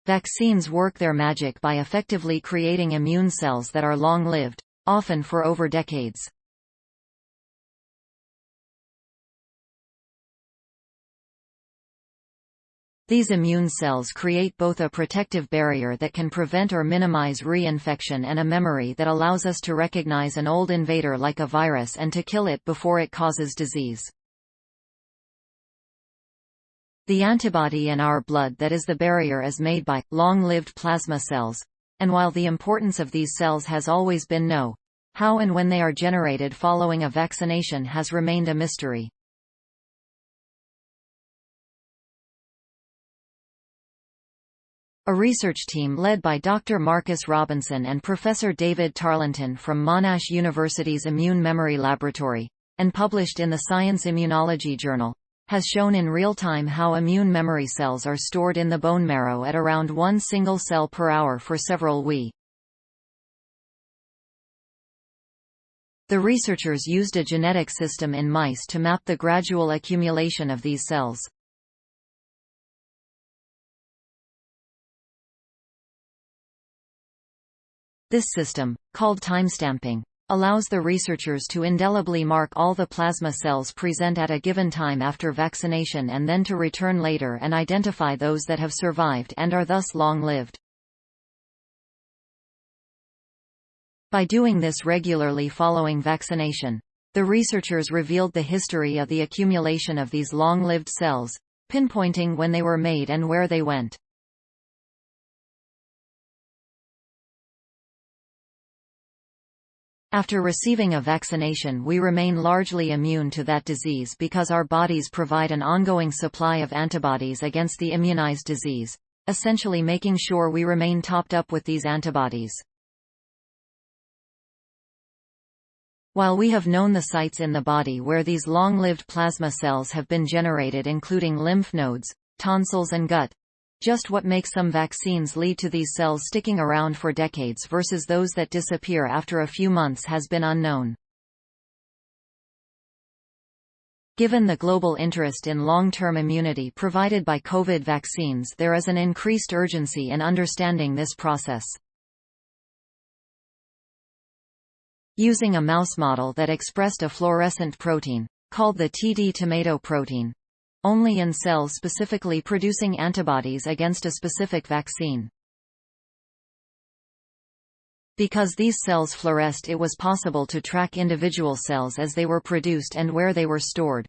Vaccines work their magic by effectively creating immune cells that are long-lived, often for over decades. These immune cells create both a protective barrier that can prevent or minimize reinfection and a memory that allows us to recognize an old invader like a virus and to kill it before it causes disease. The antibody in our blood that is the barrier is made by long-lived plasma cells, and while the importance of these cells has always been known, how and when they are generated following a vaccination has remained a mystery. A research team led by Dr. Marcus Robinson and Professor David Tarleton from Monash University's Immune Memory Laboratory, and published in the Science Immunology Journal, has shown in real time how immune memory cells are stored in the bone marrow at around 1 single cell per hour for several weeks. The researchers used a genetic system in mice to map the gradual accumulation of these cells. This system, called timestamping, allows the researchers to indelibly mark all the plasma cells present at a given time after vaccination and then to return later and identify those that have survived and are thus long-lived. By doing this regularly following vaccination, the researchers revealed the history of the accumulation of these long-lived cells, pinpointing when they were made and where they went. After receiving a vaccination, we remain largely immune to that disease because our bodies provide an ongoing supply of antibodies against the immunized disease, essentially making sure we remain topped up with these antibodies. While we have known the sites in the body where these long-lived plasma cells have been generated, including lymph nodes, tonsils and gut, just what makes some vaccines lead to these cells sticking around for decades versus those that disappear after a few months has been unknown. Given the global interest in long-term immunity provided by COVID vaccines, there is an increased urgency in understanding this process. Using a mouse model that expressed a fluorescent protein, called the TD tomato protein, only in cells specifically producing antibodies against a specific vaccine. Because these cells fluoresced, it was possible to track individual cells as they were produced and where they were stored.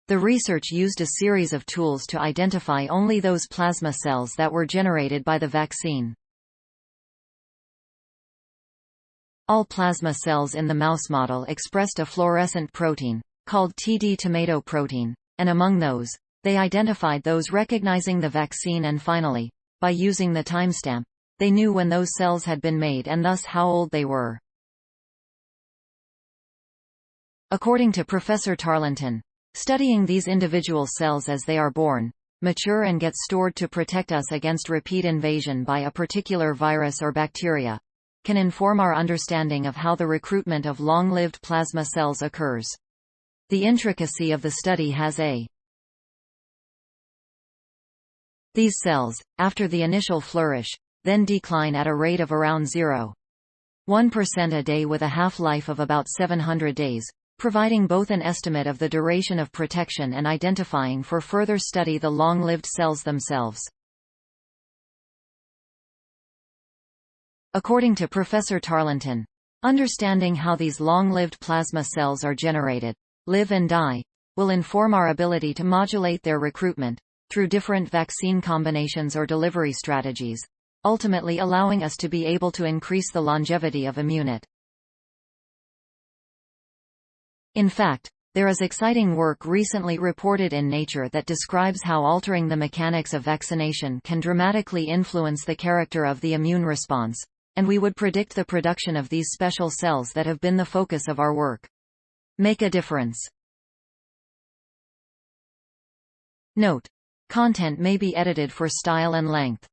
The research used a series of tools to identify only those plasma cells that were generated by the vaccine. All plasma cells in the mouse model expressed a fluorescent protein, called TD tomato protein, and among those, they identified those recognizing the vaccine, and finally, by using the timestamp, they knew when those cells had been made and thus how old they were. According to Professor Tarleton, studying these individual cells as they are born, mature and get stored to protect us against repeat invasion by a particular virus or bacteria, can inform our understanding of how the recruitment of long-lived plasma cells occurs. The intricacy of the study has a These cells, after the initial flourish, then decline at a rate of around 0.1% a day with a half-life of about 700 days, providing both an estimate of the duration of protection and identifying for further study the long-lived cells themselves. According to Professor Tarleton, understanding how these long-lived plasma cells are generated, live and die, will inform our ability to modulate their recruitment, through different vaccine combinations or delivery strategies, ultimately allowing us to be able to increase the longevity of immunity. In fact, there is exciting work recently reported in Nature that describes how altering the mechanics of vaccination can dramatically influence the character of the immune response, and we would predict the production of these special cells that have been the focus of our work. Make a difference. Note: content may be edited for style and length.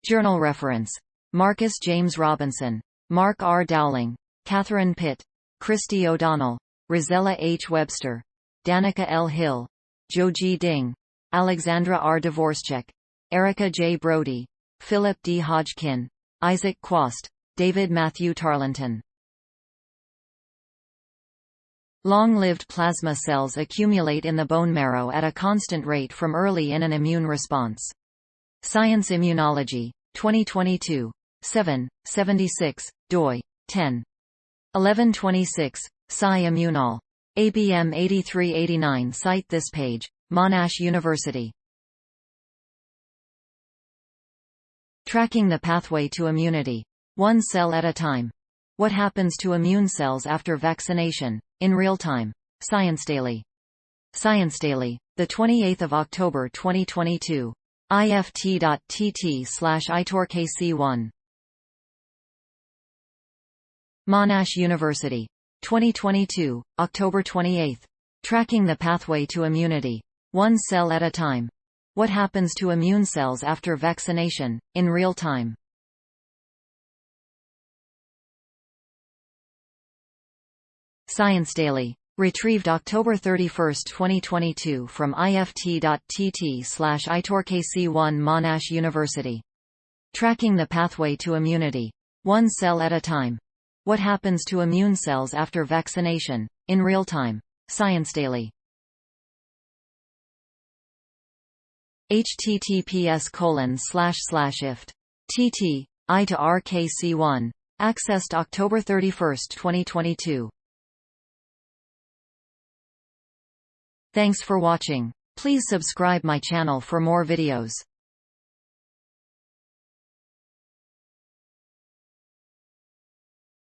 Journal reference: Marcus James Robinson, Mark R. Dowling, Catherine Pitt, Christy O'Donnell, Rosella H. Webster, Danica L. Hill, Joji Ding, Alexandra R. Dvorskyk, Erica J. Brody, Philip D. Hodgkin, Isaac Quast, David Matthew Tarleton. Long-lived plasma cells accumulate in the bone marrow at a constant rate from early in an immune response. Science Immunology. 2022. 7, 76, doi. 10. 1126, Sci Immunol. ABM 8389. Cite this page. Monash University. Tracking the pathway to immunity. One cell at a time. What happens to immune cells after vaccination? In real time. Science Daily. Science Daily. The 28th of October 2022. ift.tt/itorkc1. Monash University. 2022, October 28. Tracking the pathway to immunity. One cell at a time. What happens to immune cells after vaccination? In real time. Science Daily. Retrieved October 31, 2022 from ift.tt/itorkc1. Monash University. Tracking the pathway to immunity. One cell at a time. What happens to immune cells after vaccination? In real time. Science Daily. https://ift.tt i2rkc1. Accessed October 31, 2022. Thanks for watching. Please subscribe my channel for more videos.